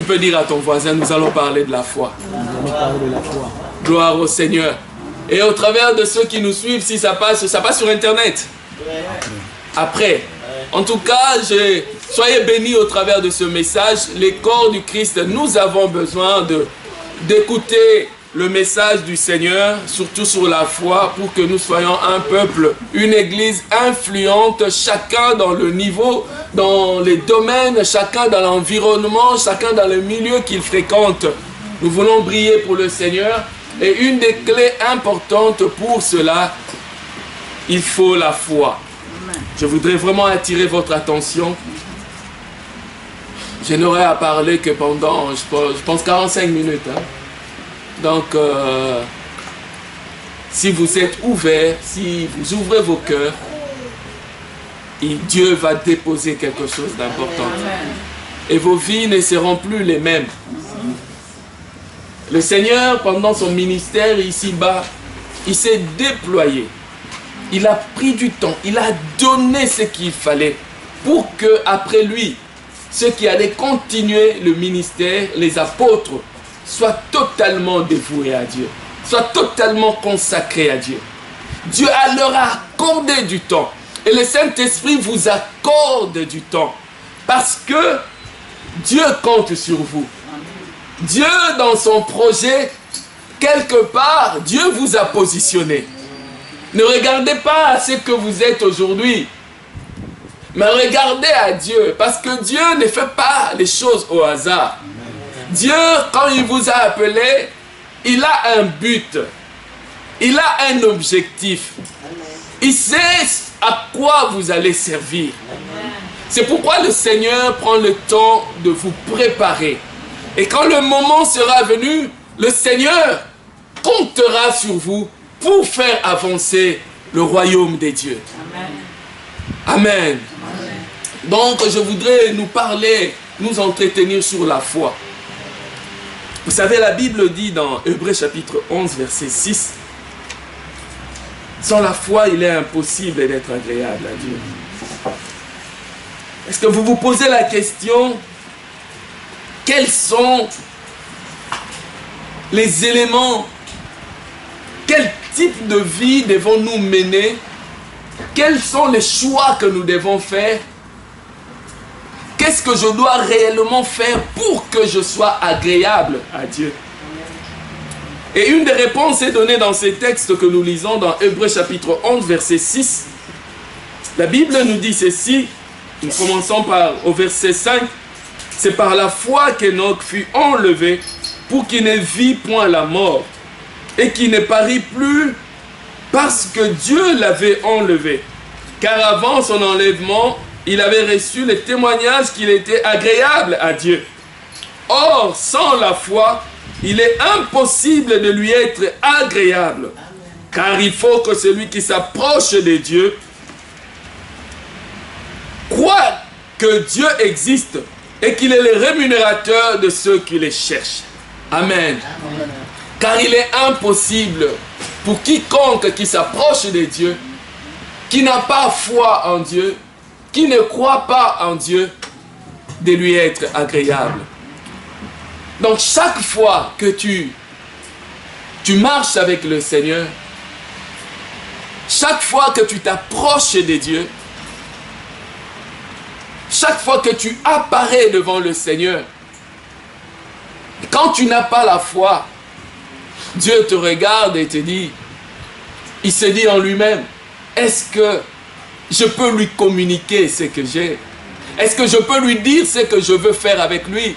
peux dire à ton voisin, nous allons parler de la foi. Nous allons parler de la foi. Gloire au Seigneur. Et au travers de ceux qui nous suivent, si ça passe sur Internet. Après. En tout cas, soyez bénis au travers de ce message. Les corps du Christ, nous avons besoin d'écouter le message du Seigneur, surtout sur la foi, pour que nous soyons un peuple, une église influente, chacun dans le niveau, dans les domaines, chacun dans l'environnement, chacun dans le milieu qu'il fréquente. Nous voulons briller pour le Seigneur. Et une des clés importantes pour cela, il faut la foi. Je voudrais vraiment attirer votre attention. Je n'aurai à parler que pendant, je pense, 45 minutes. Hein. Donc, si vous êtes ouverts, si vous ouvrez vos cœurs, Dieu va déposer quelque chose d'important. Et vos vies ne seront plus les mêmes. Le Seigneur, pendant son ministère ici-bas, il s'est déployé. Il a pris du temps, il a donné ce qu'il fallait pour que, après lui, ceux qui allaient continuer le ministère, les apôtres, soient totalement dévoués à Dieu, soient totalement consacrés à Dieu. Dieu leur a accordé du temps. Et le Saint-Esprit vous accorde du temps. Parce que Dieu compte sur vous. Dieu, dans son projet, quelque part, Dieu vous a positionné. Ne regardez pas à ce que vous êtes aujourd'hui, mais regardez à Dieu, parce que Dieu ne fait pas les choses au hasard. Dieu, quand il vous a appelé, il a un but, il a un objectif. Il sait à quoi vous allez servir. C'est pourquoi le Seigneur prend le temps de vous préparer. Et quand le moment sera venu, le Seigneur comptera sur vous pour faire avancer le royaume des dieux. Amen. Amen. Donc, je voudrais nous parler, nous entretenir sur la foi. Vous savez, la Bible dit dans Hébreux chapitre 11, verset 6, « Sans la foi, il est impossible d'être agréable à Dieu. » Est-ce que vous vous posez la question, quels sont les éléments, quel type de vie devons-nous mener? Quels sont les choix que nous devons faire? Qu'est-ce que je dois réellement faire pour que je sois agréable à Dieu? Et une des réponses est donnée dans ces textes que nous lisons dans Hébreux chapitre 11, verset 6. La Bible nous dit ceci, nous commençons au verset 5. « C'est par la foi qu'Enoch fut enlevé pour qu'il ne vit point la mort et qu'il ne parit plus parce que Dieu l'avait enlevé. Car avant son enlèvement, il avait reçu le témoignage qu'il était agréable à Dieu. Or, sans la foi, il est impossible de lui être agréable. Car il faut que celui qui s'approche de Dieu croit que Dieu existe et qu'il est le rémunérateur de ceux qui les cherchent. » Amen. Amen. Car il est impossible pour quiconque qui s'approche de Dieu, qui n'a pas foi en Dieu, qui ne croit pas en Dieu, de lui être agréable. Donc chaque fois que tu marches avec le Seigneur, chaque fois que tu t'approches de Dieu, chaque fois que tu apparais devant le Seigneur, quand tu n'as pas la foi, Dieu te regarde et te dit, il se dit en lui-même, est-ce que je peux lui communiquer ce que j'ai? Est-ce que je peux lui dire ce que je veux faire avec lui?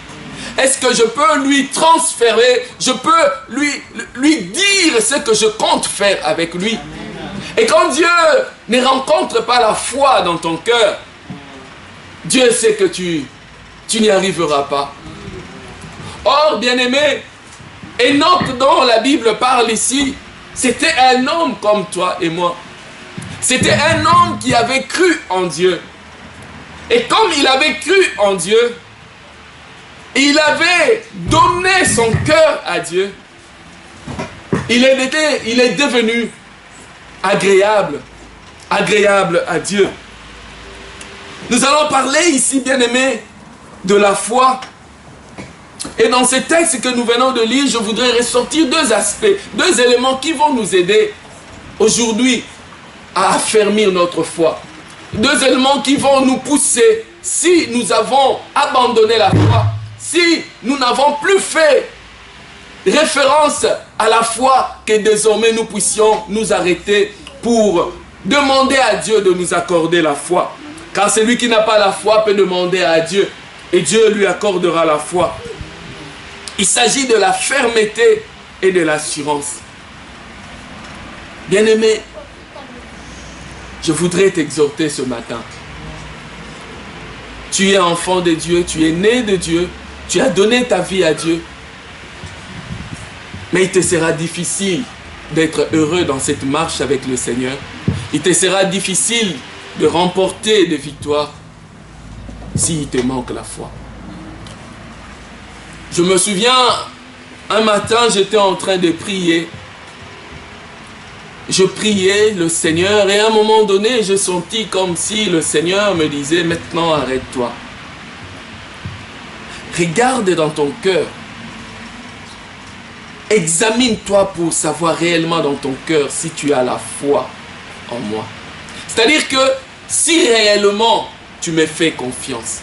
Est-ce que je peux lui transférer, je peux lui dire ce que je compte faire avec lui? Et quand Dieu ne rencontre pas la foi dans ton cœur, Dieu sait que tu n'y arriveras pas. Or, bien-aimé, Enoch dont la Bible parle ici, c'était un homme comme toi et moi. C'était un homme qui avait cru en Dieu. Et comme il avait cru en Dieu, il avait donné son cœur à Dieu. Il est devenu agréable à Dieu. Nous allons parler ici, bien-aimés, de la foi. Et dans ces textes que nous venons de lire, je voudrais ressortir deux aspects, deux éléments qui vont nous aider aujourd'hui à affermir notre foi. Deux éléments qui vont nous pousser, si nous avons abandonné la foi, si nous n'avons plus fait référence à la foi, que désormais nous puissions nous arrêter pour demander à Dieu de nous accorder la foi. Car celui qui n'a pas la foi peut demander à Dieu et Dieu lui accordera la foi. Il s'agit de la fermeté et de l'assurance. Bien-aimé, je voudrais t'exhorter ce matin. Tu es enfant de Dieu, tu es né de Dieu, tu as donné ta vie à Dieu. Mais il te sera difficile d'être heureux dans cette marche avec le Seigneur. Il te sera difficile de remporter des victoires s'il te manque la foi. Je me souviens, un matin, j'étais en train de prier. Je priais le Seigneur et à un moment donné, je sentis comme si le Seigneur me disait, maintenant arrête-toi. Regarde dans ton cœur. Examine-toi pour savoir réellement dans ton cœur si tu as la foi en moi. C'est-à-dire que si réellement tu me fais confiance.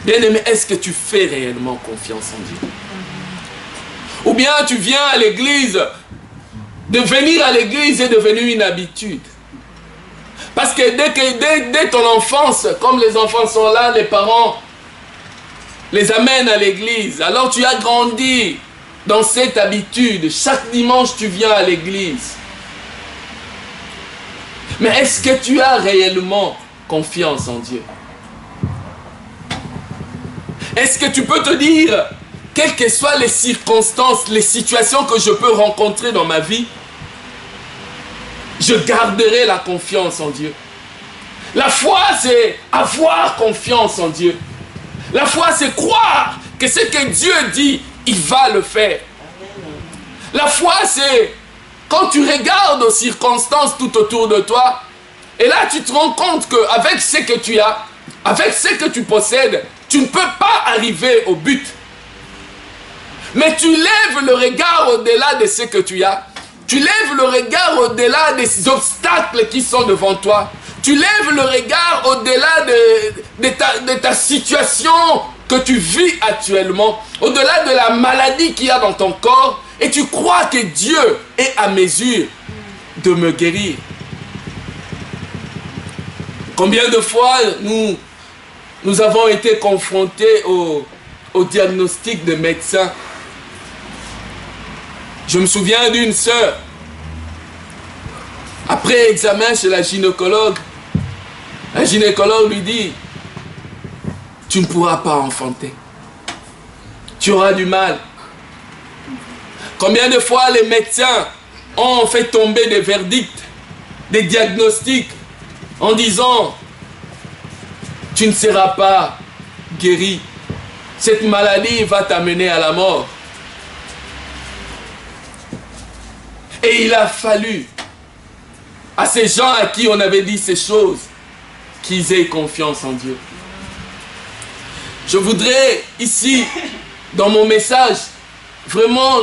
Bien-aimé, est-ce que tu fais réellement confiance en Dieu? Ou bien tu viens à l'église, de venir à l'église est devenu une habitude. Parce que dès ton enfance, comme les enfants sont là, les parents les amènent à l'église. Alors tu as grandi dans cette habitude. Chaque dimanche, tu viens à l'église. Mais est-ce que tu as réellement confiance en Dieu? Est-ce que tu peux te dire, quelles que soient les circonstances, les situations que je peux rencontrer dans ma vie, je garderai la confiance en Dieu. La foi, c'est avoir confiance en Dieu. La foi, c'est croire que ce que Dieu dit, il va le faire. La foi, c'est quand tu regardes aux circonstances tout autour de toi, et là, tu te rends compte qu'avec ce que tu as, avec ce que tu possèdes, tu ne peux pas arriver au but. Mais tu lèves le regard au-delà de ce que tu as. Tu lèves le regard au-delà des obstacles qui sont devant toi. Tu lèves le regard au-delà de ta situation que tu vis actuellement, au-delà de la maladie qu'il y a dans ton corps, et tu crois que Dieu est à mesure de me guérir. Combien de fois nous avons été confrontés au diagnostic de médecins. Je me souviens d'une sœur, après examen chez la gynécologue, un gynécologue lui dit, tu ne pourras pas enfanter. Tu auras du mal. Combien de fois les médecins ont fait tomber des verdicts, des diagnostics, en disant, tu ne seras pas guéri. Cette maladie va t'amener à la mort. Et il a fallu à ces gens à qui on avait dit ces choses qu'ils aient confiance en Dieu. Je voudrais ici, dans mon message, vraiment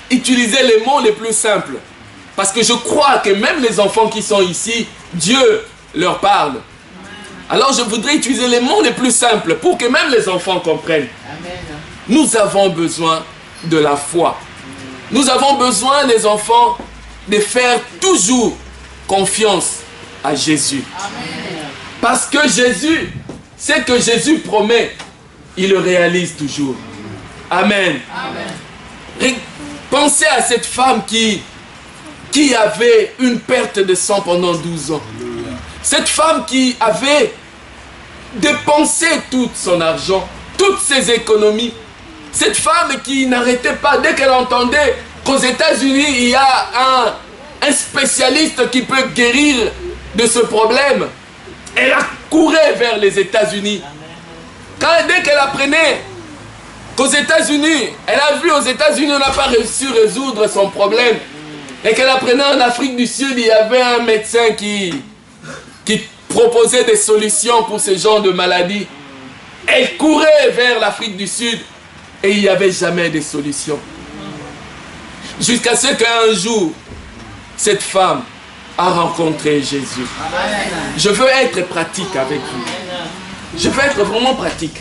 utiliser les mots les plus simples. Parce que je crois que même les enfants qui sont ici, Dieu leur parle. Alors je voudrais utiliser les mots les plus simples pour que même les enfants comprennent. Amen. Nous avons besoin de la foi. Nous avons besoin, les enfants, de faire toujours confiance à Jésus. Amen. Parce que Jésus, ce que Jésus promet, il le réalise toujours. Amen. Amen. Pensez à cette femme qui avait une perte de sang pendant 12 ans. Cette femme qui avait dépensé tout son argent, toutes ses économies. Cette femme qui n'arrêtait pas, dès qu'elle entendait qu'aux États-Unis, il y a un spécialiste qui peut guérir de ce problème, elle a couru vers les États-Unis. Dès qu'elle apprenait qu'aux États-Unis, elle a vu aux États-Unis, on n'a pas réussi à résoudre son problème, et qu'elle apprenait en Afrique du Sud, il y avait un médecin qui proposait des solutions pour ce genre de maladie. Elle courait vers l'Afrique du Sud et il n'y avait jamais de solution. Jusqu'à ce qu'un jour, cette femme a rencontré Jésus. Je veux être pratique avec vous. Je veux être vraiment pratique.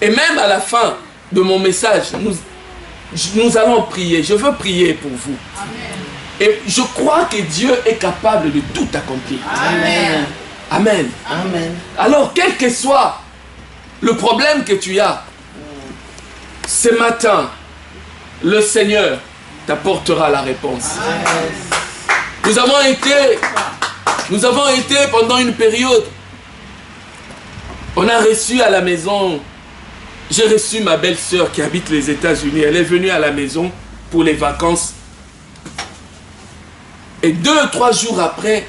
Et même à la fin de mon message, nous allons prier. Je veux prier pour vous. Et je crois que Dieu est capable de tout accomplir. Amen. Amen. Amen. Alors, quel que soit le problème que tu as, ce matin, le Seigneur t'apportera la réponse. Amen. Nous avons été pendant une période, on a reçu à la maison, j'ai reçu ma belle-sœur qui habite les États-Unis. Elle est venue à la maison pour les vacances. Et 2-3 jours après,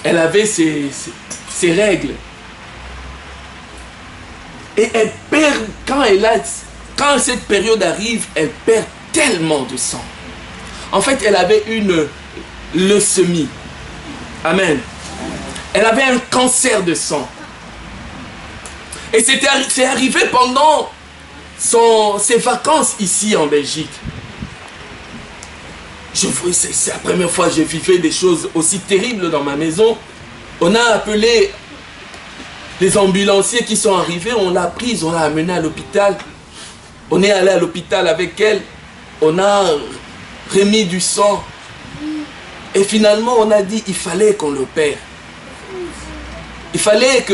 elle avait ses règles. Et elle perd, quand cette période arrive, elle perd tellement de sang. En fait, elle avait une leucémie. Amen. Elle avait un cancer de sang. Et c'est arrivé pendant ses vacances ici en Belgique. C'est la première fois que je vivais des choses aussi terribles dans ma maison. On a appelé les ambulanciers qui sont arrivés, on l'a prise, on l'a amenée à l'hôpital. On est allé à l'hôpital avec elle, on a remis du sang. Et finalement, on a dit, il fallait qu'on l'opère. Il fallait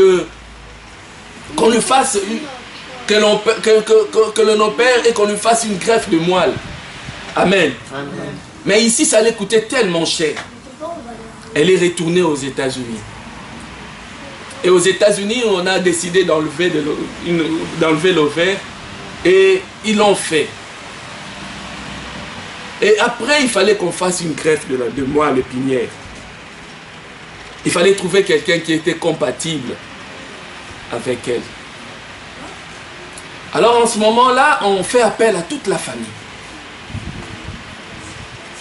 qu'on lui fasse, que l'on opère et qu'on lui fasse une greffe de moelle. Amen. Amen. Mais ici, ça allait coûter tellement cher. Elle est retournée aux États-Unis. Et aux États-Unis, on a décidé d'enlever l'ovaire. Et ils l'ont fait. Et après, il fallait qu'on fasse une greffe de moelle épinière. Il fallait trouver quelqu'un qui était compatible avec elle. Alors en ce moment-là, on fait appel à toute la famille.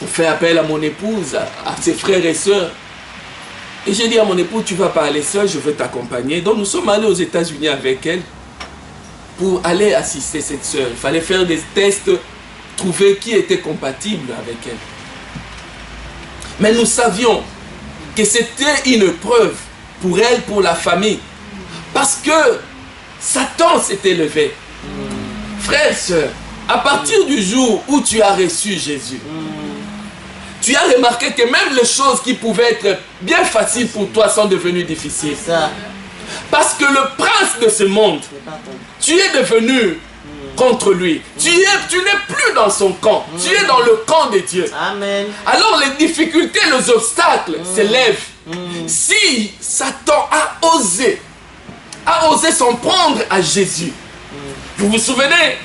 On fait appel à mon épouse, à ses frères et sœurs. Et j'ai dit à mon épouse, tu ne vas pas aller seul, je veux t'accompagner. Donc nous sommes allés aux États-Unis avec elle pour aller assister cette sœur. Il fallait faire des tests, trouver qui était compatible avec elle. Mais nous savions que c'était une preuve pour elle, pour la famille. Parce que Satan s'était levé. Frère, sœur, à partir du jour où tu as reçu Jésus, tu as remarqué que même les choses qui pouvaient être bien faciles pour toi sont devenues difficiles. Parce que le prince de ce monde, tu es devenu contre lui. Tu n'es plus dans son camp. Tu es dans le camp de Dieu. Amen. Alors les difficultés, les obstacles s'élèvent. Si Satan a osé s'en prendre à Jésus. Vous vous souvenez,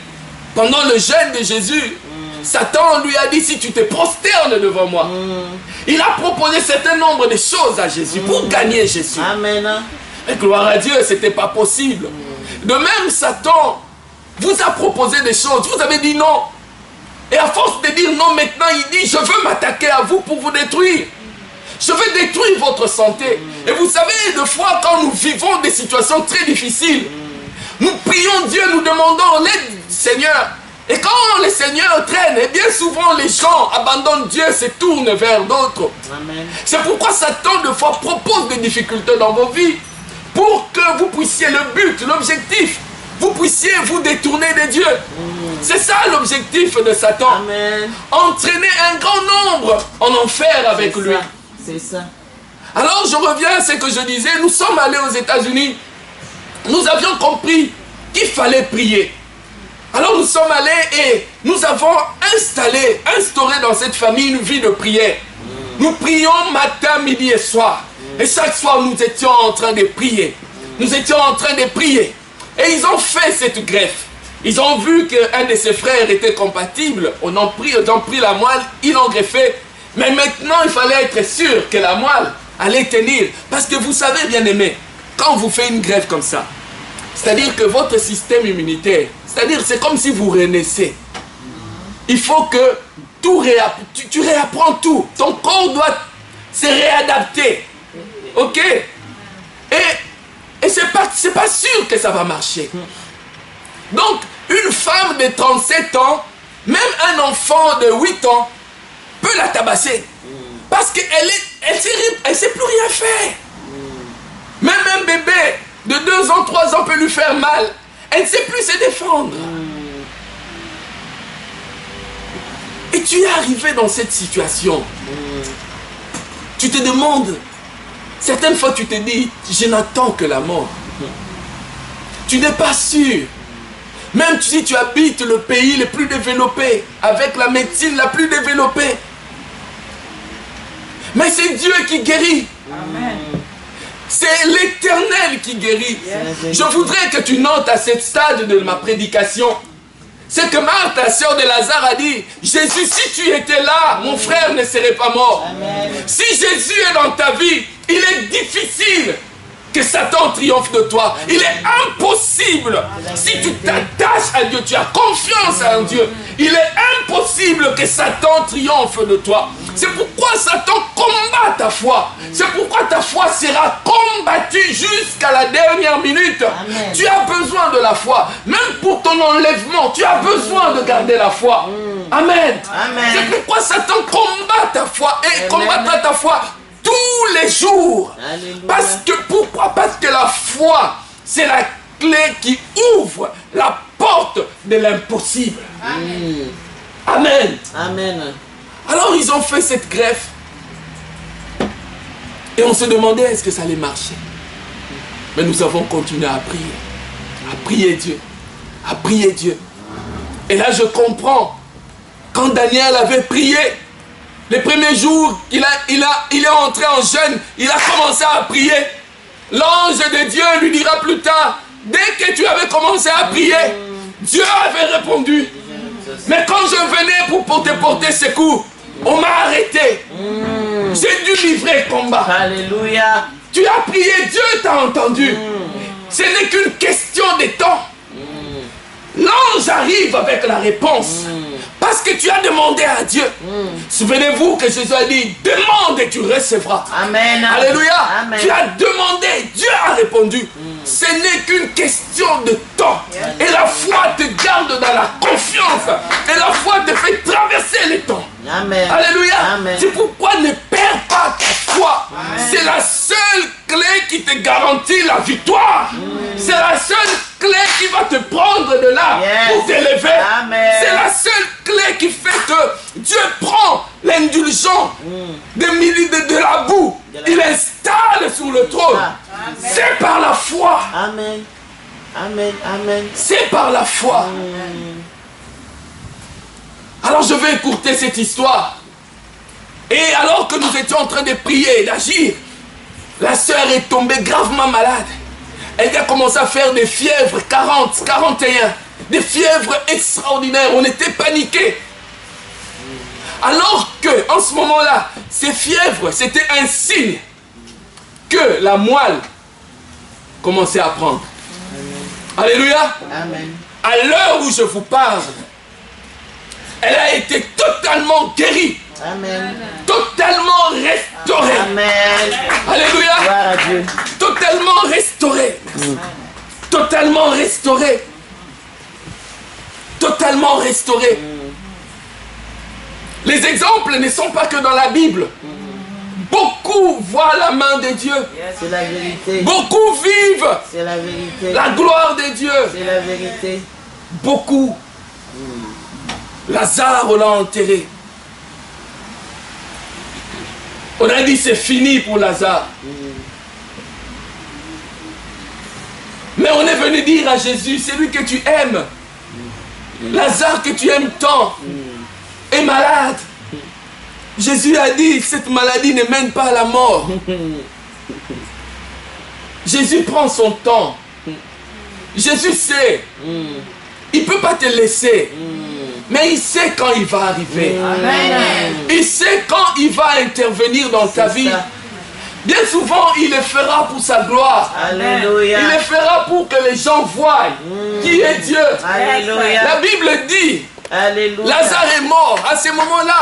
pendant le jeûne de Jésus, Satan lui a dit, si tu te prosternes devant moi, il a proposé un certain nombre de choses à Jésus pour gagner Jésus. Amen. Et gloire à Dieu, ce n'était pas possible. De même, Satan vous a proposé des choses, vous avez dit non. Et à force de dire non, maintenant il dit, je veux m'attaquer à vous pour vous détruire. Je veux détruire votre santé. Et vous savez, des fois, quand nous vivons des situations très difficiles, nous prions Dieu, nous demandons l'aide du Seigneur. Et quand le Seigneur traîne, et bien souvent les gens abandonnent Dieu, se tournent vers d'autres. C'est pourquoi Satan, de fois, propose des difficultés dans vos vies, pour que vous puissiez, le but, l'objectif, vous puissiez vous détourner de Dieu. C'est ça l'objectif de Satan. Amen. Entraîner un grand nombre en enfer avec lui. C'est ça. Alors je reviens à ce que je disais, nous sommes allés aux États-Unis, nous avions compris qu'il fallait prier. Alors nous sommes allés et nous avons instauré dans cette famille une vie de prière. Nous prions matin, midi et soir. Et chaque soir nous étions en train de prier. Nous étions en train de prier. Et ils ont fait cette greffe. Ils ont vu qu'un de ses frères était compatible. On a pris la moelle, ils l'ont greffé. Mais maintenant, il fallait être sûr que la moelle allait tenir. Parce que vous savez, bien aimé, quand vous faites une greffe comme ça, c'est-à-dire que votre système immunitaire, c'est-à-dire c'est comme si vous renaissez. Il faut que tu réapprends tout. Ton corps doit se réadapter. Ok? Et Et c'est pas sûr que ça va marcher. Donc, une femme de 37 ans, même un enfant de 8 ans, peut la tabasser. Parce qu'elle sait plus rien faire. Même un bébé de 2 ans, 3 ans peut lui faire mal. Elle ne sait plus se défendre. Et tu es arrivé dans cette situation. Tu te demandes, certaines fois tu te dis, je n'attends que la mort. Tu n'es pas sûr. Même si tu habites le pays le plus développé, avec la médecine la plus développée. Mais c'est Dieu qui guérit. Amen. C'est l'Éternel qui guérit. Je voudrais que tu notes à ce stade de ma prédication, c'est que Marthe, la sœur de Lazare, a dit, Jésus, si tu étais là, mon frère ne serait pas mort. Amen. Si Jésus est dans ta vie, il est difficile que Satan triomphe de toi. Amen. Il est impossible, si tu t'attaches à Dieu, tu as confiance en Dieu, il est impossible que Satan triomphe de toi. C'est pourquoi Satan combat ta foi. C'est pourquoi ta foi sera combattue jusqu'à la dernière minute. Amen. Tu as besoin de la foi. Même pour ton enlèvement, tu as besoin de garder la foi. Amen. Amen. C'est pourquoi Satan combat ta foi et combattra ta foi tous les jours. Parce que pourquoi? Parce que la foi, c'est la clé qui ouvre la porte de l'impossible. Amen. Amen. Alors ils ont fait cette greffe. Et on se demandait est-ce que ça allait marcher. Mais nous avons continué à prier. À prier Dieu. À prier Dieu. Et là je comprends. Quand Daniel avait prié, les premiers jours, il est entré en jeûne, il a commencé à prier. L'ange de Dieu lui dira plus tard, dès que tu avais commencé à prier, Dieu avait répondu. Mais quand je venais pour te porter secours, on m'a arrêté. J'ai dû livrer combat. Alléluia. Tu as prié, Dieu t'a entendu. Ce n'est qu'une question de temps. L'ange arrive avec la réponse. Parce que tu as demandé à Dieu. Souvenez-vous que Jésus a dit, demande et tu recevras. Amen. Alléluia. Amen. Tu as demandé, Dieu a répondu. Ce n'est qu'une question de temps. Et la foi te garde dans la confiance. Et la foi te fait traverser les temps. Amen. Alléluia. C'est pourquoi ne perds pas ta foi. C'est la seule clé qui te garantit la victoire. C'est la seule clé qui va te prendre de là pour t'élever. C'est la seule clé qui fait que Dieu prend l'indulgent de la boue. Il installe sur le trône. C'est par la foi. Amen. Amen. Amen. C'est par la foi. Alors je vais écourter cette histoire. Et alors que nous étions en train de prier et d'agir, la sœur est tombée gravement malade. Elle a commencé à faire des fièvres 40, 41. Des fièvres extraordinaires. On était paniqués. Alors que, en ce moment-là, ces fièvres, c'était un signe que la moelle commençait à prendre. Amen. Alléluia. Amen. À l'heure où je vous parle, elle a été totalement guérie. Amen. Totalement restaurée. Amen. Alléluia. Gloire à Dieu. Totalement restaurée. Totalement restaurée. Totalement restaurée. Les exemples ne sont pas que dans la Bible. Beaucoup voient la main de Dieu. C'est la vérité. Beaucoup vivent. C'est la vérité. La gloire de Dieu. C'est la vérité. Beaucoup. Lazare, on l'a enterré. On a dit c'est fini pour Lazare. Mais on est venu dire à Jésus, c'est lui que tu aimes. Lazare que tu aimes tant est malade. Jésus a dit, cette maladie ne mène pas à la mort. Jésus prend son temps. Jésus sait. Il ne peut pas te laisser. Mais il sait quand il va arriver. Amen. Il sait quand il va intervenir dans ta vie. Bien souvent, il le fera pour sa gloire. Alléluia. Il le fera pour que les gens voient qui est Dieu. Alléluia. La Bible dit, alléluia. Lazare est mort. À ce moment-là,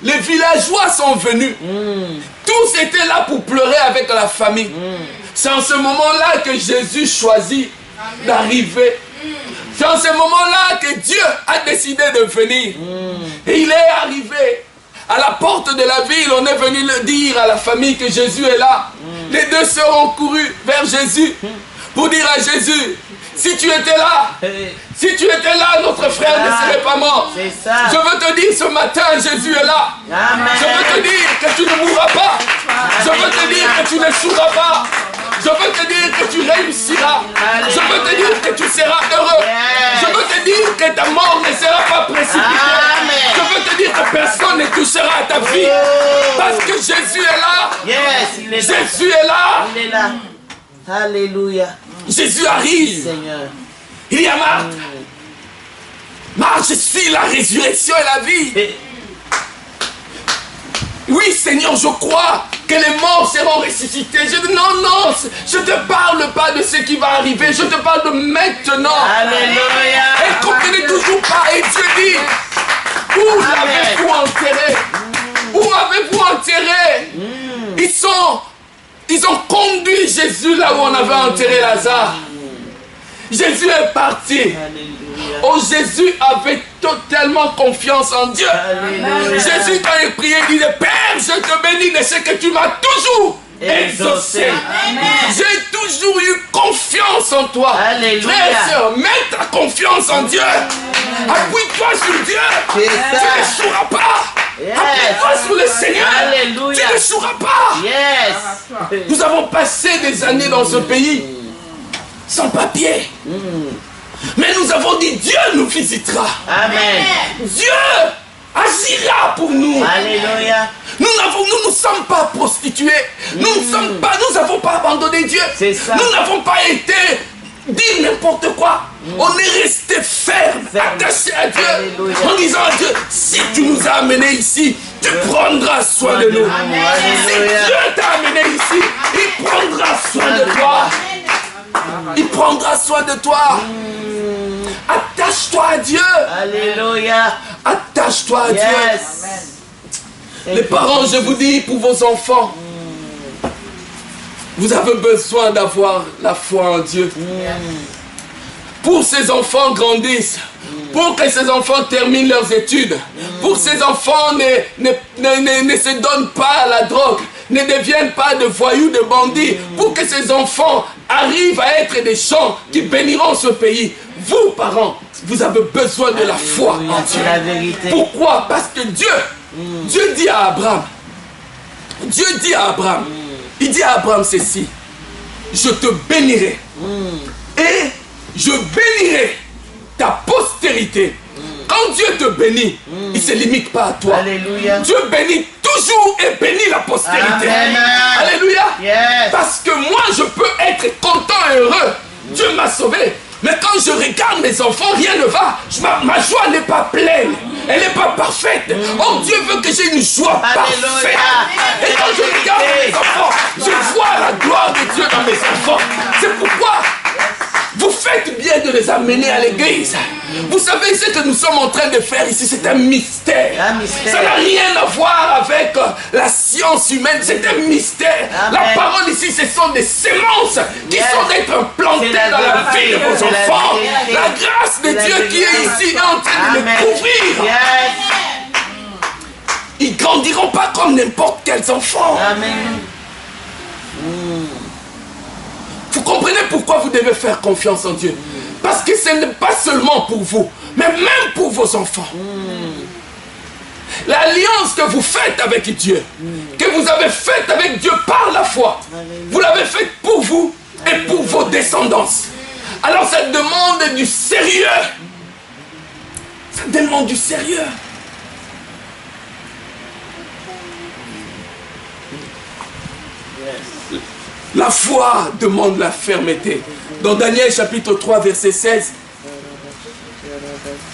les villageois sont venus. Tous étaient là pour pleurer avec la famille. C'est en ce moment-là que Jésus choisit d'arriver. C'est en ce moment-là que Dieu a décidé de venir. Et il est arrivé à la porte de la ville. On est venu le dire à la famille que Jésus est là. Les deux sœurs ont couru vers Jésus pour dire à Jésus, si tu étais là, notre frère ne serait pas mort. Je veux te dire ce matin, Jésus est là. Amen. Je veux te dire que tu ne mourras pas. Je veux te dire que tu n'échoueras pas. Je veux te dire que tu réussiras. Je veux te dire que tu seras heureux. Je veux te dire que ta mort ne sera pas précipitée. Je veux te dire que personne ne touchera à ta vie. Parce que Jésus est là. Jésus est là. Il est là. Alléluia. Jésus arrive. Seigneur. Il y a Marthe. Marthe, je suis la résurrection et la vie. Oui, Seigneur, je crois que les morts seront ressuscités. Je dis non, je ne te parle pas de ce qui va arriver. Je te parle de maintenant. Alléluia. Elle ne comprenait toujours pas. Et Dieu dit, où l'avez-vous enterré? Où avez-vous enterré? Ils ont conduit Jésus là où on avait enterré Lazare. Jésus est parti. Alléluia. Oh, Jésus avait totalement confiance en Dieu. Alléluia. Jésus, quand il priait, il disait, Père, je te bénis de ce que tu m'as toujours exaucé. J'ai toujours eu confiance en toi. Alléluia. Frère et sœur, mets ta confiance en Dieu. Appuie-toi sur Dieu. Tu n'échoueras pas. Appuie-toi sur le Seigneur. Alléluia. Tu n'échoueras pas. Yes. Nous avons passé des années dans ce pays sans papier. Mais nous avons dit, Dieu nous visitera. Amen. Dieu agira pour nous. Alléluia. Nous ne sommes pas prostitués. Nous n'avons pas abandonné Dieu. Nous n'avons pas été dire n'importe quoi. On est resté ferme, attaché à Dieu. Alléluia. En disant à Dieu, si tu nous as amenés ici, tu prendras soin de nous. Amen. Si Dieu t'a amené ici, il prendra soin de toi. Il prendra soin de toi. Attache-toi à Dieu. Alléluia. Attache-toi à Dieu. Les parents, je vous dis, pour vos enfants, vous avez besoin d'avoir la foi en Dieu. Pour que ces enfants grandissent, pour que ces enfants terminent leurs études, pour que ces enfants ne se donnent pas à la drogue, ne deviennent pas de voyous, de bandits, pour que ces enfants arrivent à être des gens qui béniront ce pays. Vous, parents, vous avez besoin de la foi en Dieu. Pourquoi? Parce que Dieu dit à Abraham, il dit à Abraham ceci, je te bénirai et je bénirai ta postérité. Quand Dieu te bénit, il ne se limite pas à toi. Alléluia. Dieu bénit toujours et bénit la postérité. Amen. Alléluia. Yes. Parce que moi, je peux être content et heureux. Dieu m'a sauvé. Mais quand je regarde mes enfants, rien ne va. Ma joie n'est pas pleine. Elle n'est pas parfaite. Oh, Dieu veut que j'ai une joie parfaite. Et quand je regarde mes enfants, je vois la gloire de Dieu dans mes enfants. C'est pourquoi vous faites bien de les amener à l'église. Vous savez ce que nous sommes en train de faire ici, c'est un mystère. Ça n'a rien à voir avec la science humaine, c'est un mystère. Amen. La parole ici, ce sont des semences qui sont d'être implantées dans la vie de vos enfants. La grâce de Dieu qui est ici est en train de les couvrir. Ils ne grandiront pas comme n'importe quels enfants. Amen. Vous comprenez pourquoi vous devez faire confiance en Dieu? Parce que ce n'est pas seulement pour vous, mais même pour vos enfants. L'alliance que vous faites avec Dieu, que vous avez faite avec Dieu par la foi, vous l'avez faite pour vous et pour vos descendants. Alors ça demande du sérieux. Ça demande du sérieux. La foi demande la fermeté. Dans Daniel chapitre 3 verset 16,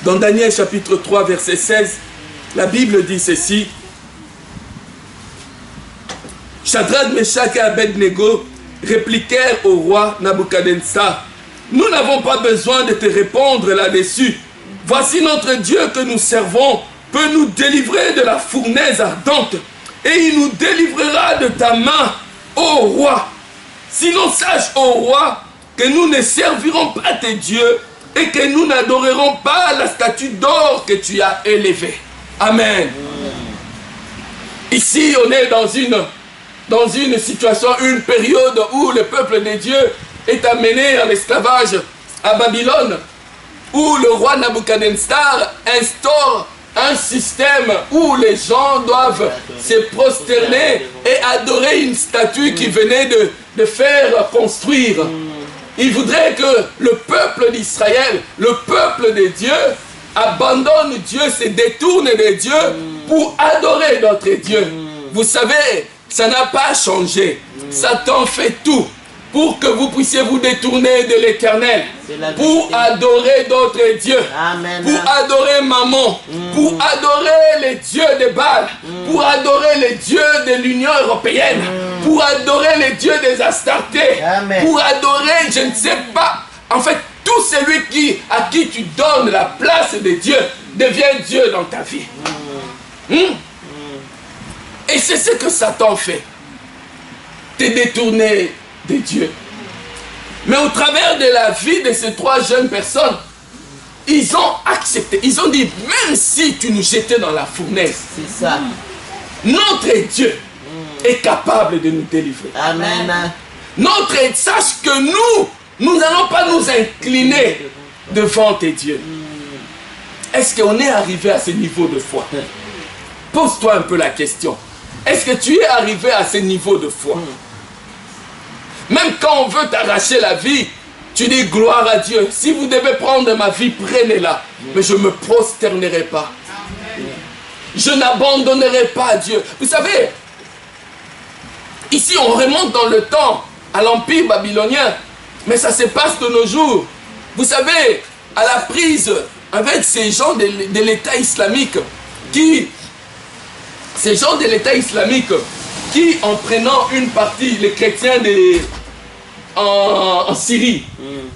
dans Daniel chapitre 3 verset 16, la Bible dit ceci. Shadrach, Meshach et Abednego répliquèrent au roi Nabuchodonosor, nous n'avons pas besoin de te répondre là-dessus. Voici notre Dieu que nous servons peut nous délivrer de la fournaise ardente et il nous délivrera de ta main, ô roi. Sinon sache, ô roi, que nous ne servirons pas tes dieux et que nous n'adorerons pas la statue d'or que tu as élevée. Amen. Ici, on est dans une situation, une période où le peuple de Dieu est amené en esclavage à Babylone, où le roi Nabuchodonosor instaure un système où les gens doivent se prosterner et adorer une statue qui venait de faire construire. Il voudrait que le peuple d'Israël, le peuple de Dieu, abandonne Dieu, se détourne de Dieu pour adorer notre Dieu. Vous savez, ça n'a pas changé. Satan fait tout pour que vous puissiez vous détourner de l'Éternel, pour adorer d'autres dieux, pour adorer Mammon, pour adorer les dieux de Baal, pour adorer les dieux de l'Union européenne, pour adorer les dieux des Astartés, pour adorer, je ne sais pas, en fait, tout celui à qui tu donnes la place de Dieu devient Dieu dans ta vie. Et c'est ce que Satan fait, te détourner de Dieu. Mais au travers de la vie de ces trois jeunes personnes, ils ont accepté, ils ont dit, même si tu nous jetais dans la fournaise, C'est ça. notre Dieu est capable de nous délivrer. Amen. Sache que nous n'allons pas nous incliner devant tes dieux. Est-ce qu'on est arrivé à ce niveau de foi? Pose-toi un peu la question. Est-ce que tu es arrivé à ce niveau de foi? Même quand on veut t'arracher la vie, tu dis gloire à Dieu. Si vous devez prendre ma vie, prenez-la. Mais je ne me prosternerai pas. Je n'abandonnerai pas Dieu. Vous savez, ici on remonte dans le temps à l'Empire babylonien. Mais ça se passe de nos jours. Vous savez, à la prise avec ces gens de l'État islamique qui, en prenant une partie, les chrétiens en Syrie,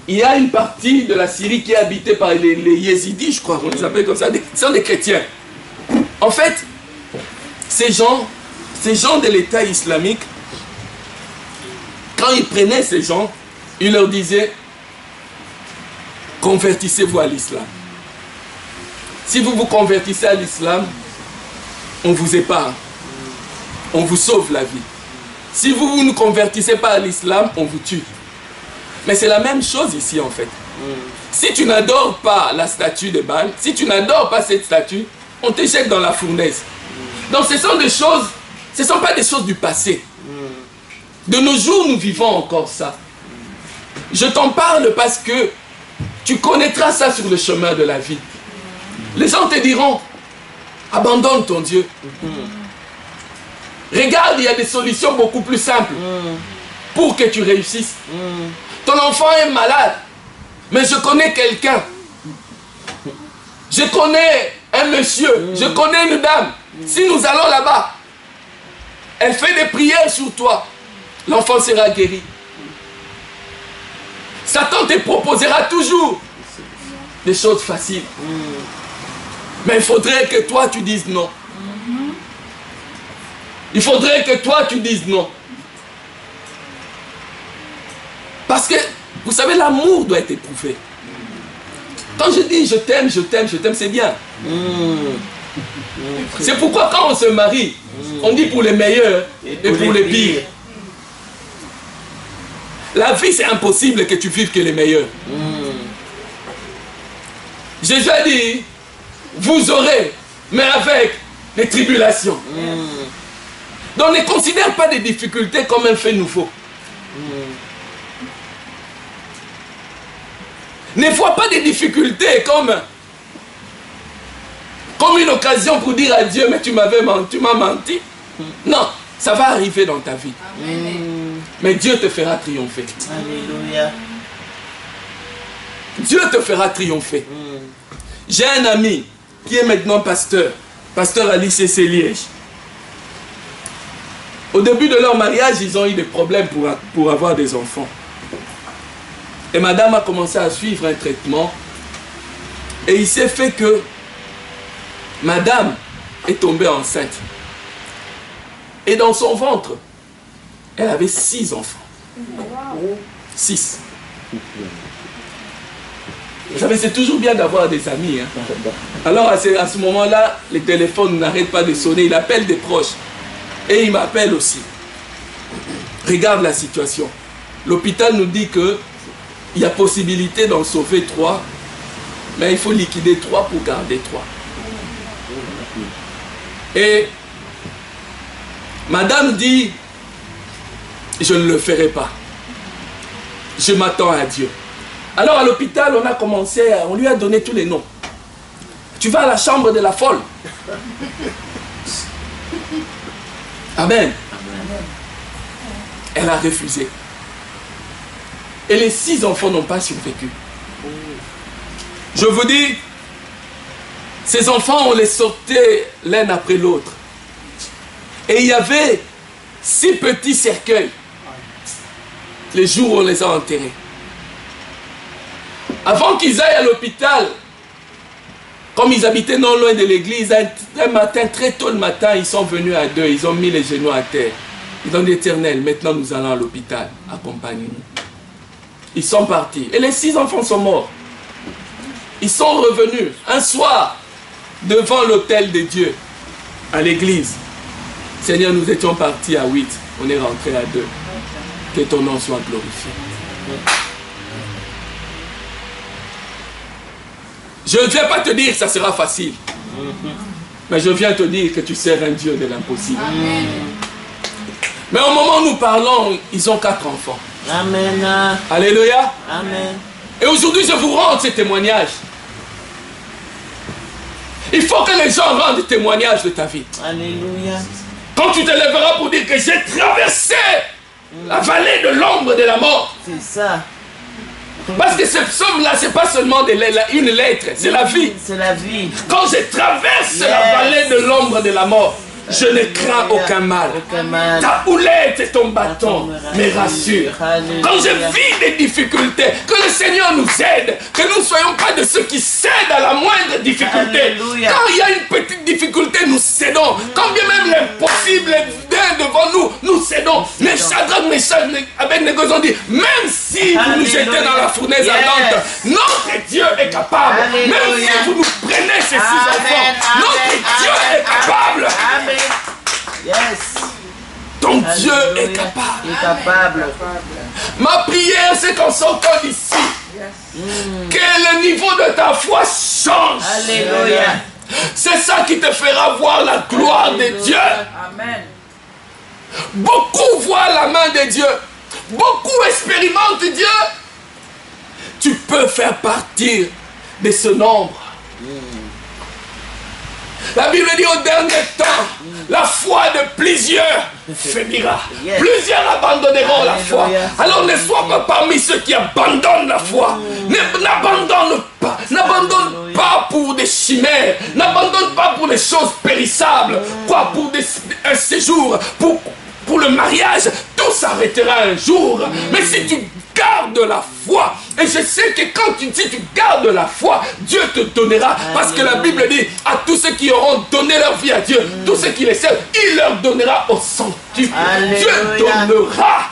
il y a une partie de la Syrie qui est habitée par les Yézidis, je crois, on les appelle comme ça, ce sont des chrétiens. En fait, ces gens de l'État islamique, quand ils prenaient ces gens, ils leur disaient, convertissez-vous à l'islam. Si vous vous convertissez à l'islam, on vous épargne. On vous sauve la vie. Si vous ne convertissez pas à l'islam, on vous tue. Mais c'est la même chose ici en fait. Si tu n'adores pas la statue de Baal, si tu n'adores pas cette statue, on te jette dans la fournaise. Donc ce sont des choses, ce ne sont pas des choses du passé. De nos jours, nous vivons encore ça. Je t'en parle parce que tu connaîtras ça sur le chemin de la vie. Les gens te diront, abandonne ton Dieu. Regarde, il y a des solutions beaucoup plus simples pour que tu réussisses. Ton enfant est malade, mais je connais quelqu'un. Je connais un monsieur, je connais une dame. Si nous allons là-bas, elle fait des prières sur toi, l'enfant sera guéri. Satan te proposera toujours des choses faciles. Mais il faudrait que toi tu dises non. Il faudrait que toi tu dises non. Parce que, vous savez, l'amour doit être éprouvé. Quand je dis je t'aime, c'est bien. C'est pourquoi quand on se marie, on dit pour les meilleurs et pour les pires. La vie, c'est impossible que tu vives que les meilleurs. Jésus a dit, vous aurez, mais avec les tribulations. Donc ne considère pas des difficultés comme un fait nouveau. Ne vois pas des difficultés comme une occasion pour dire à Dieu, mais tu m'avais menti, tu m'as menti. Non, ça va arriver dans ta vie. Mais Dieu te fera triompher. Alléluia. Dieu te fera triompher. J'ai un ami qui est maintenant pasteur à l'ICC Liège. Au début de leur mariage, ils ont eu des problèmes pour avoir des enfants. Et madame a commencé à suivre un traitement. Et il s'est fait que madame est tombée enceinte. Et dans son ventre, elle avait 6 enfants. 6. Vous savez, c'est toujours bien d'avoir des amis. Hein. Alors à ce moment-là, les téléphones n'arrêtent pas de sonner. Il appelle des proches. Et il m'appelle aussi. Regarde la situation. L'hôpital nous dit qu'il y a possibilité d'en sauver 3. Mais il faut liquider 3 pour garder 3. Et madame dit, je ne le ferai pas. Je m'attends à Dieu. Alors à l'hôpital, on lui a donné tous les noms. Tu vas à la chambre de la folle. Amen. Elle a refusé. Et les 6 enfants n'ont pas survécu. Je vous dis, ces enfants, on les sortait l'un après l'autre. Et il y avait 6 petits cercueils. Les jours où on les a enterrés. Avant qu'ils aillent à l'hôpital, comme ils habitaient non loin de l'église, un matin, très tôt le matin, ils sont venus à 2, ils ont mis les genoux à terre. Ils ont dit, Éternel, maintenant nous allons à l'hôpital, accompagnez-nous. Ils sont partis. Et les 6 enfants sont morts. Ils sont revenus un soir devant l'autel de Dieu, à l'église. Seigneur, nous étions partis à 8, on est rentré à 2. Que ton nom soit glorifié. Je ne viens pas te dire que ça sera facile. Mais je viens te dire que tu sers un Dieu de l'impossible. Mais au moment où nous parlons, ils ont 4 enfants. Amen. Alléluia. Amen. Et aujourd'hui, je vous rends ces témoignages. Il faut que les gens rendent témoignage de ta vie. Alléluia. Quand tu te lèveras pour dire que j'ai traversé la vallée de l'ombre de la mort. C'est ça. Parce que ce psaume-là, ce n'est pas seulement une lettre, c'est la vie. C'est la vie. Quand je traverse la vallée de l'ombre de la mort, je ne crains aucun mal. Ta houlette et ton bâton me rassurent. Quand je vis des difficultés, que le Seigneur nous aide, que nous ne soyons pas de ceux qui cèdent à la moindre difficulté. Alléluia. Quand il y a une petite difficulté, nous cédons. Quand bien même l'impossible est devant nous, nous cédons. Mais Shadrach, Meshach, Abednego ont dit, même si vous nous jetez dans la fournaise ardente, notre Dieu est capable. Alléluia. Même si vous nous prenez ces 6 enfants, notre Dieu est capable. Amen. Yes. Ton Dieu Alléluia. est capable. Il est capable. Ma prière, c'est qu'en sortant d'ici, que le niveau de ta foi change. Alléluia. C'est ça qui te fera voir la gloire de Dieu. Amen. Beaucoup voient la main de Dieu. Beaucoup expérimentent Dieu. Tu peux faire partir de ce nombre. La Bible dit au dernier temps, la foi de plusieurs faiblira. Yes. Plusieurs abandonneront la foi. Alléluia. Alors ne sois pas parmi ceux qui abandonnent la foi. N'abandonne pas. N'abandonne pas pour des chimères. N'abandonne pas pour des choses périssables. Quoi, pour un séjour, pour le mariage. Tout s'arrêtera un jour. Mais si tu gardes la foi, et je sais que quand tu dis tu gardes la foi, Dieu te donnera. Parce que la Bible dit à tous ceux qui auront donné leur vie à Dieu, tous ceux qui les servent, il leur donnera au centuple. Dieu donnera.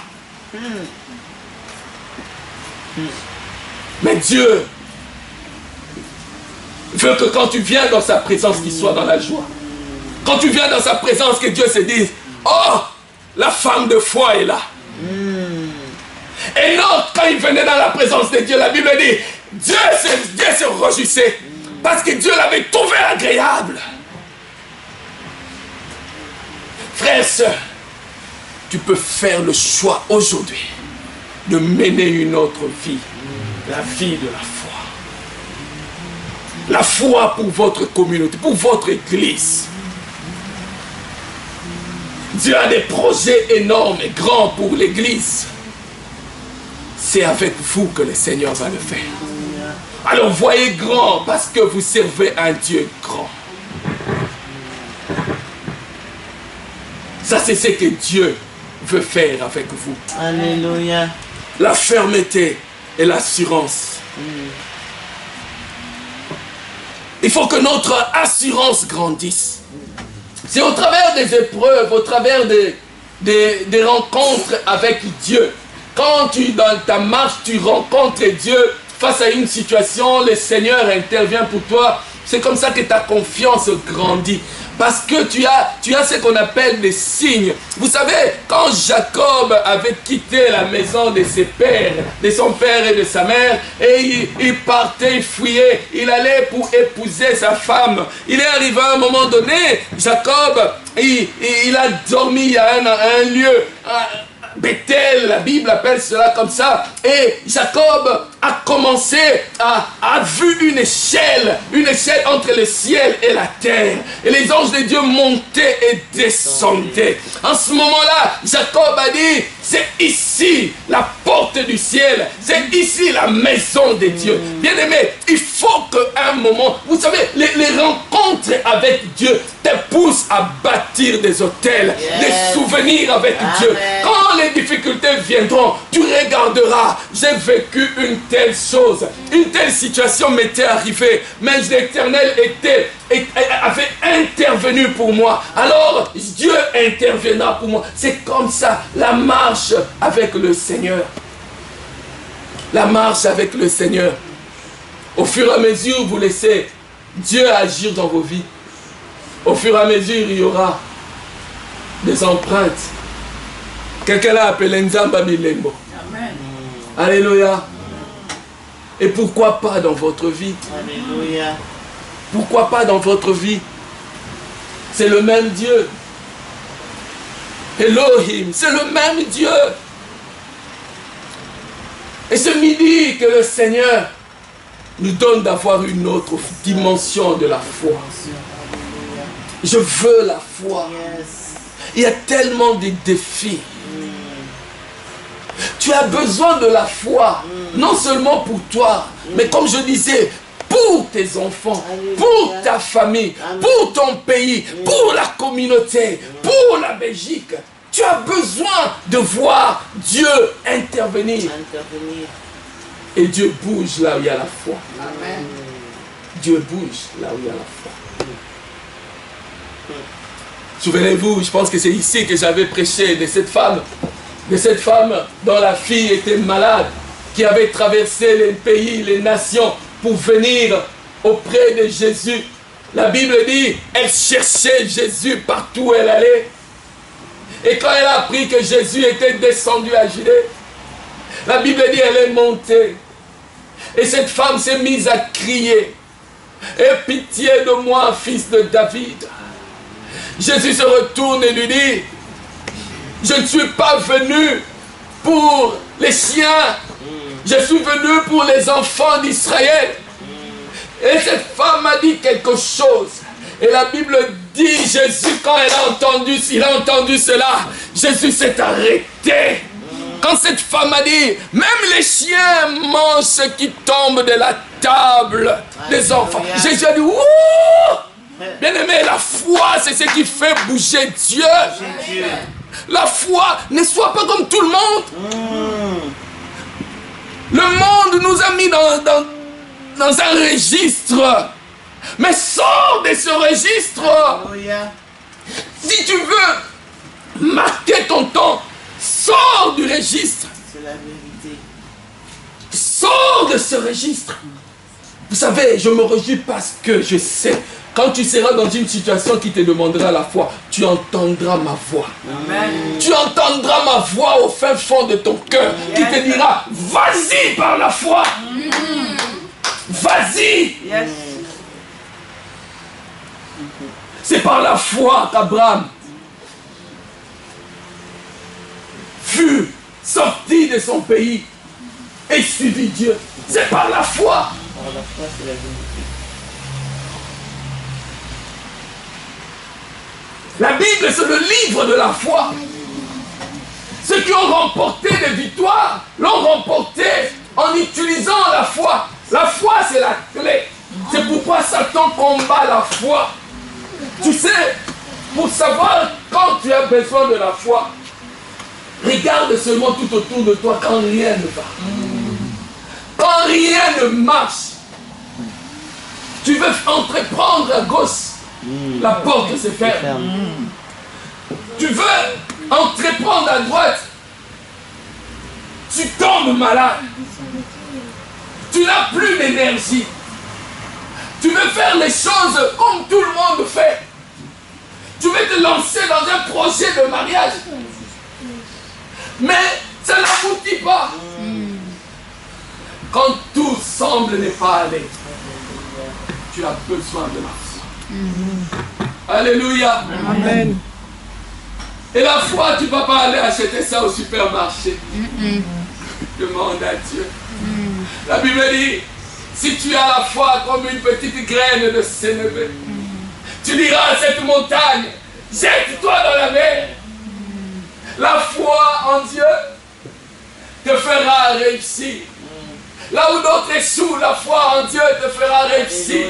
Mais Dieu veut que quand tu viens dans sa présence, qu'il soit dans la joie. Quand tu viens dans sa présence, que Dieu se dise, oh, la femme de foi est là. Et non, quand il venait dans la présence de Dieu, la Bible dit, Dieu se réjouissait parce que Dieu l'avait trouvé agréable. Frères et sœurs, tu peux faire le choix aujourd'hui de mener une autre vie, la vie de la foi. La foi pour votre communauté, pour votre église. Dieu a des projets énormes et grands pour l'église. C'est avec vous que le Seigneur va le faire. Alors voyez grand parce que vous servez un Dieu grand. Ça c'est ce que Dieu veut faire avec vous. Alléluia. La fermeté et l'assurance. Il faut que notre assurance grandisse. C'est au travers des épreuves, au travers des rencontres avec Dieu, quand dans ta marche, tu rencontres Dieu face à une situation, le Seigneur intervient pour toi. C'est comme ça que ta confiance grandit. Parce que tu as ce qu'on appelle des signes. Vous savez, quand Jacob avait quitté la maison de ses pères, de son père et de sa mère, et il partait, il fuyait, il allait pour épouser sa femme. Il est arrivé à un moment donné, Jacob, il a dormi à un lieu, Bethel, la Bible appelle cela comme ça. Et Jacob a commencé à vu une échelle entre le ciel et la terre. Et les anges de Dieu montaient et descendaient. En ce moment-là, Jacob a dit, c'est ici la porte du ciel. C'est ici la maison de Dieu. Bien aimé, il faut qu'à un moment, vous savez, les rencontres avec Dieu te poussent à bâtir des hôtels, des souvenirs avec Dieu. Quand les difficultés viendront, tu regarderas, j'ai vécu une telle chose, une telle situation m'était arrivée, mais l'Éternel avait intervenu pour moi. Alors Dieu interviendra pour moi. C'est comme ça, la marche avec le Seigneur. La marche avec le Seigneur. Au fur et à mesure, vous laissez Dieu agir dans vos vies. Au fur et à mesure, il y aura des empreintes. Quelqu'un l'a appelé Nzamba Milembo. Amen. Alléluia. Et pourquoi pas dans votre vie? Alléluia. Pourquoi pas dans votre vie? C'est le même Dieu. Elohim, c'est le même Dieu. Et ce midi que le Seigneur nous donne d'avoir une autre dimension de la foi. Je veux la foi. Il y a tellement de défis. Tu as besoin de la foi, non seulement pour toi, mais comme je disais, pour tes enfants, pour ta famille, pour ton pays, pour la communauté, pour la Belgique. Tu as besoin de voir Dieu intervenir. Et Dieu bouge là où il y a la foi. Amen. Dieu bouge là où il y a la foi. Souvenez-vous, je pense que c'est ici que j'avais prêché de cette femme dont la fille était malade, qui avait traversé les pays, les nations pour venir auprès de Jésus. La Bible dit, elle cherchait Jésus partout où elle allait. Et quand elle a appris que Jésus était descendu à Judée, la Bible dit, elle est montée. Et cette femme s'est mise à crier, aie pitié de moi, fils de David. Jésus se retourne et lui dit, je ne suis pas venu pour les chiens, je suis venu pour les enfants d'Israël. Et cette femme a dit quelque chose. Et la Bible dit, Jésus, quand il a entendu cela, Jésus s'est arrêté. Quand cette femme a dit, même les chiens mangent ce qui tombe de la table des enfants. Jésus a dit, ouh! Bien aimé, la foi, c'est ce qui fait bouger Dieu. La foi, ne sois pas comme tout le monde. Le monde nous a mis dans un registre. Mais sors de ce registre. Si tu veux marquer ton temps, sors du registre. C'est la vérité. Sors de ce registre. Vous savez, je me réjouis parce que je sais, quand tu seras dans une situation qui te demandera la foi, tu entendras ma voix. Amen. Tu entendras ma voix au fin fond de ton cœur, qui te dira, vas-y par la foi. Vas-y. Yes. C'est par la foi qu'Abraham fut sorti de son pays et suivi Dieu. C'est par la foi. Par la foi, c'est la vérité. La Bible, c'est le livre de la foi. Ceux qui ont remporté des victoires l'ont remporté en utilisant la foi. La foi, c'est la clé. C'est pourquoi Satan combat la foi. Tu sais, pour savoir quand tu as besoin de la foi, regarde seulement tout autour de toi quand rien ne va. Quand rien ne marche, tu veux entreprendre à gauche, la porte se ferme. Tu veux entreprendre à droite, tu tombes malade. Tu n'as plus d'énergie. Tu veux faire les choses comme tout le monde fait. Tu veux te lancer dans un projet de mariage. Mais ça n'aboutit pas. Quand tout semble ne pas aller, tu as besoin de la foi. Alléluia. Amen. Et la foi, tu ne vas pas aller acheter ça au supermarché. Demande à Dieu. La Bible dit, si tu as la foi comme une petite graine de sénévé, tu diras à cette montagne, jette-toi dans la mer. La foi en Dieu te fera réussir. Là où d'autres échouent, la foi en Dieu te fera réussir.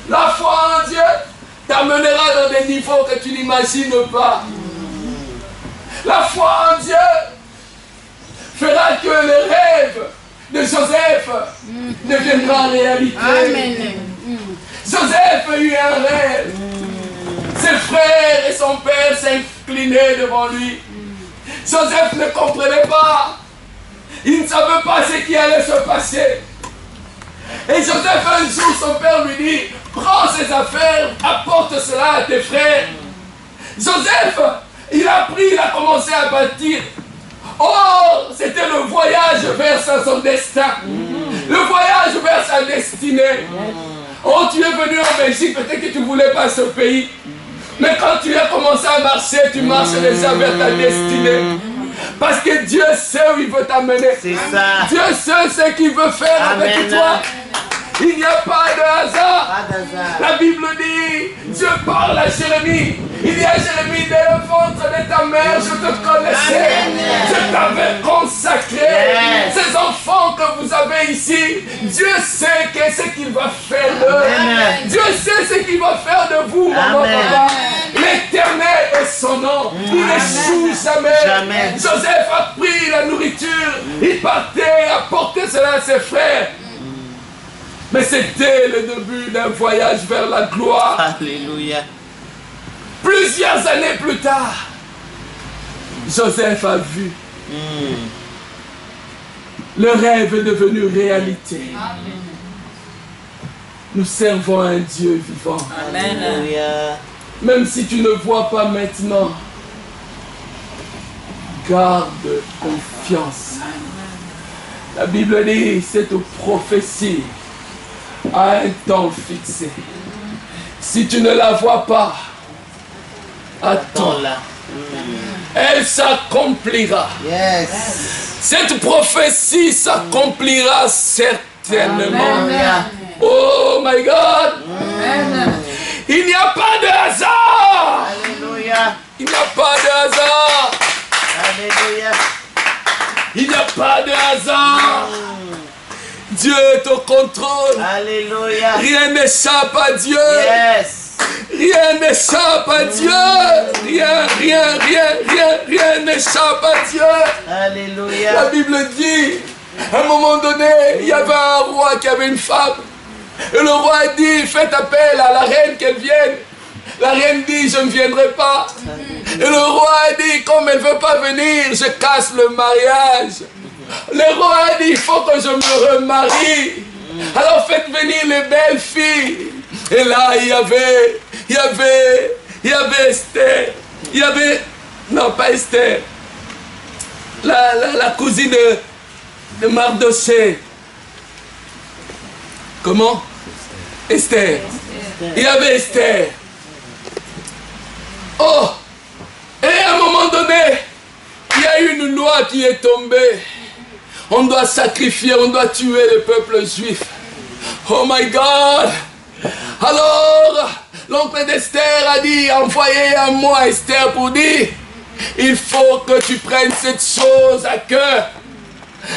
La foi en Dieu t'amènera dans des niveaux que tu n'imagines pas. La foi en Dieu fera que le rêve de Joseph deviendra réalité. Amen. Joseph a eu un rêve. Ses frères et son père s'inclinaient devant lui. Joseph ne comprenait pas. Il ne savait pas ce qui allait se passer. Et Joseph, un jour, son père lui dit, prends ses affaires, apporte cela à tes frères. Joseph, il a pris, il a commencé à bâtir. Or, c'était le voyage vers son destin. Le voyage vers sa destinée. Oh, tu es venu en Belgique, peut-être que tu ne voulais pas ce pays. Mais quand tu as commencé à marcher, tu marches déjà vers ta destinée. Parce que Dieu sait où il veut t'amener. C'est ça. Dieu sait ce qu'il veut faire avec toi. Il n'y a pas de hasard. Pas d'hasard. La Bible dit, Dieu parle à Jérémie. Il dit à Jérémie, dès le ventre de ta mère, je te connaissais. Je t'avais consacré. Yes. Ces enfants que vous avez ici, Dieu sait ce qu'il va faire d'eux. Amen. Dieu sait ce qu'il va faire de vous, maman, Amen. papa. L'Éternel est son nom. Il n'échoue jamais. Jamais. Joseph a pris la nourriture. Il partait apporter cela à ses frères. Mais c'était le début d'un voyage vers la gloire. Alléluia. Plusieurs années plus tard, Joseph a vu. Le rêve est devenu réalité. Nous servons un Dieu vivant. Alléluia. Même si tu ne vois pas maintenant, garde confiance. La Bible dit, cette prophétie a un temps fixé. Si tu ne la vois pas, attends. Là. Elle s'accomplira. Yes. Cette prophétie s'accomplira certainement. Alléluia. Oh my God! Il n'y a pas de hasard! Alléluia. Il n'y a pas de hasard! Alléluia. Il n'y a pas de hasard! Dieu est au contrôle. Alléluia. Rien n'échappe à Dieu. Yes. Rien n'échappe à Dieu. Rien n'échappe à Dieu. La Alléluia. Bible dit, à un moment donné, il y avait un roi qui avait une femme. Et le roi a dit, faites appel à la reine qu'elle vienne. La reine dit, je ne viendrai pas. Et le roi a dit, comme elle ne veut pas venir, je casse le mariage. Le roi a dit, il faut que je me remarie. Alors faites venir les belles filles. Et là, il y avait Esther. Il y avait, non pas Esther, la cousine de Mardochée. Comment? Esther. Il y avait Esther. Oh! Et à un moment donné, il y a eu une loi qui est tombée. On doit sacrifier, on doit tuer le peuple juif. Oh my God! Alors, l'oncle d'Esther a dit, envoyez à moi Esther pour dire, il faut que tu prennes cette chose à cœur.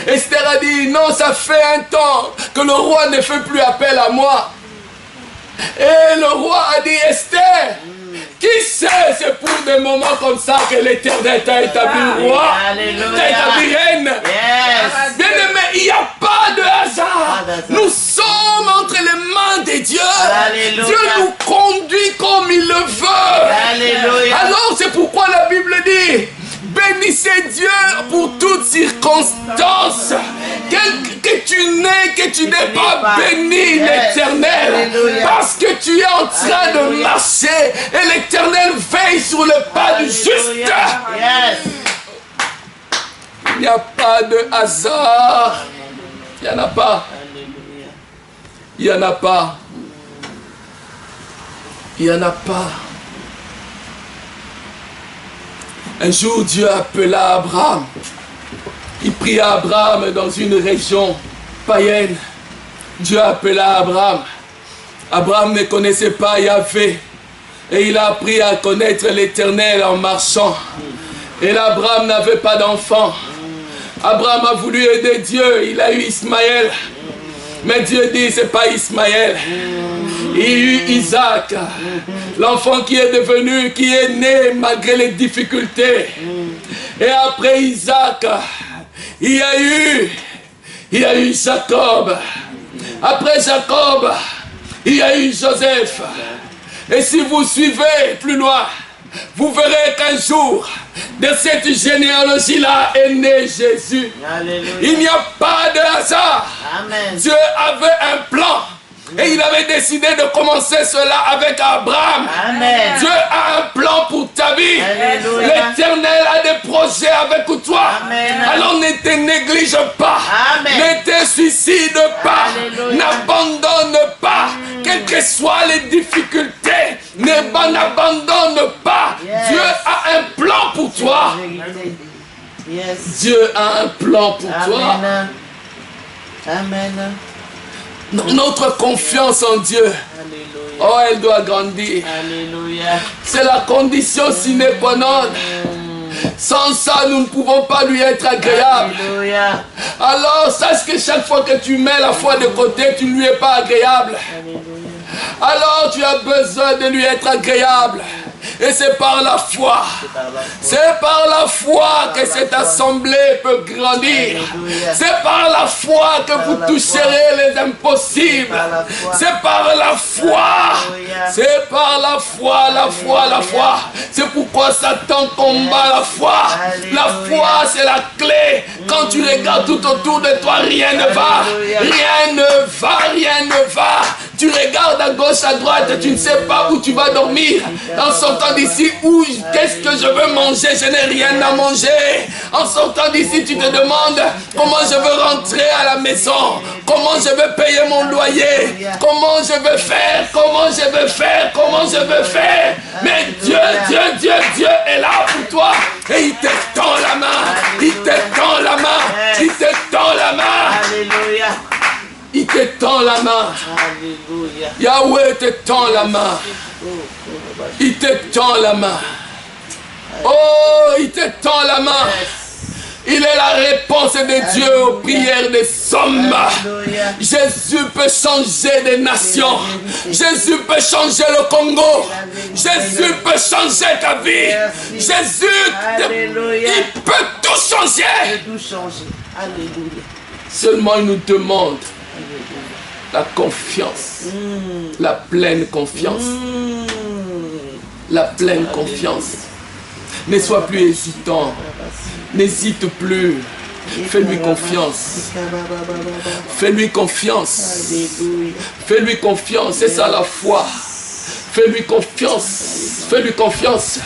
Esther a dit, non, ça fait un temps que le roi ne fait plus appel à moi. Et le roi a dit, Esther, qui sait, c'est pour des moments comme ça que l'Éternel t'a établi roi, t'a établi reine. Yes. Bien aimé, il n'y a pas de hasard. Pas d'hasard. Nous sommes entre les mains de Dieu. Alléluia. Dieu nous conduit comme il le veut. Alléluia. Alors c'est pourquoi la Bible dit, bénis c'est Dieu pour toutes circonstances. Que tu n'es, que tu n'es pas béni, l'Éternel, parce que tu es en train de marcher et l'Éternel veille sur le pas du juste. Il n'y a pas de hasard. Il n'y en a pas. Il n'y en a pas. Il n'y en a pas. Un jour, Dieu appela Abraham. Il pria Abraham dans une région païenne. Dieu appela Abraham. Abraham ne connaissait pas Yahvé. Et il a appris à connaître l'Éternel en marchant. Et là, Abraham n'avait pas d'enfant. Abraham a voulu aider Dieu. Il a eu Ismaël. Mais Dieu dit, c'est pas Ismaël. Il y a eu Isaac. L'enfant qui est devenu, qui est né malgré les difficultés. Et après Isaac, il y a eu Jacob. Après Jacob, il y a eu Joseph. Et si vous suivez plus loin, vous verrez qu'un jour, de cette généalogie-là est né Jésus. Alléluia. Il n'y a pas de hasard. Amen. Dieu avait un plan. Et il avait décidé de commencer cela avec Abraham. Amen. Dieu a un plan pour ta vie. L'Éternel a des projets avec toi. Amen. Alors ne te néglige pas. Amen. Ne te suicide pas. N'abandonne pas. Quelles que soient les difficultés, n'abandonne pas. Yes. Dieu a un plan pour toi. Yes. Dieu a un plan pour toi. Amen. Notre confiance en Dieu, Alléluia. Oh, elle doit grandir. C'est la condition sine qua non. Sans ça, nous ne pouvons pas lui être agréables. Alléluia. Alors, sache que chaque fois que tu mets la foi de côté, tu ne lui es pas agréable. Alléluia. Alors, tu as besoin de lui être agréable. Et c'est par la foi. C'est par la foi que cette assemblée peut grandir. C'est par la foi que vous toucherez les impossibles. C'est par la foi. C'est par la foi, la foi, la foi. C'est pourquoi Satan combat la foi. La foi, c'est la clé. Quand tu regardes tout autour de toi, rien ne va. Rien ne va, rien ne va. Tu regardes à gauche, à droite, tu ne sais pas où tu vas dormir. En sortant d'ici, qu'est-ce que je veux manger? Je n'ai rien à manger. En sortant d'ici, tu te demandes comment je veux rentrer à la maison. Comment je vais payer mon loyer? Comment je vais faire? Comment je vais faire? Comment je vais faire? Mais Dieu est là pour toi. Et il te tend la main. Il te tend la main. Il te tend la main. Alléluia. Il te tend la main. Alléluia. Yahweh te tend la main. Il te tend la main. Oh, il te tend la main. Il est la réponse de Dieu aux prières des hommes. Jésus peut changer des nations. Jésus peut changer le Congo. Jésus peut changer ta vie. Jésus, il peut tout changer. Seulement il nous demande la confiance, la pleine confiance, la pleine confiance. Ne sois plus hésitant, n'hésite plus, fais-lui confiance, fais-lui confiance, fais-lui confiance, c'est ça la foi. Fais-lui confiance. Fais-lui confiance.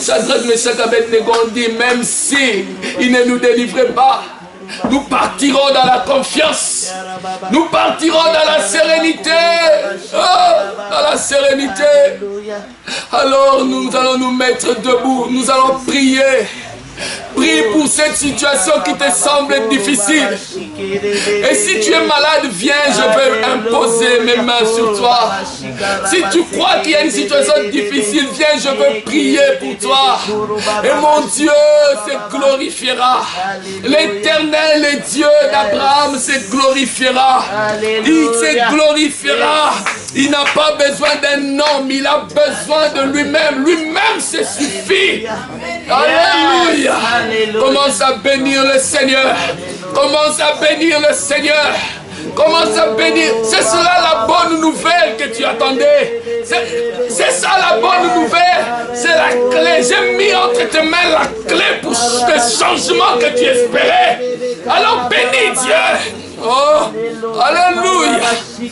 Shadrach, Meshach, Abednego ont dit, même si il ne nous délivrait pas, nous partirons dans la confiance. Nous partirons dans la sérénité. Oh, dans la sérénité. Alors nous allons nous mettre debout. Nous allons prier. Prie pour cette situation qui te semble difficile. Et si tu es malade, viens, je vais imposer mes mains sur toi. Si tu crois qu'il y a une situation difficile, viens, je veux prier pour toi. Et mon Dieu se glorifiera. L'Éternel, le Dieu d'Abraham, se glorifiera. Il se glorifiera. Il n'a pas besoin d'un homme, il a besoin de lui-même. Lui-même se suffit. Alléluia. Commence à bénir le Seigneur. Commence à bénir le Seigneur. Commence à bénir. C'est cela la bonne nouvelle que tu attendais. C'est ça la bonne bonne nouvelle, c'est la clé. J'ai mis entre tes mains la clé pour le changement que tu espérais. Alors bénis Dieu. Oh, alléluia.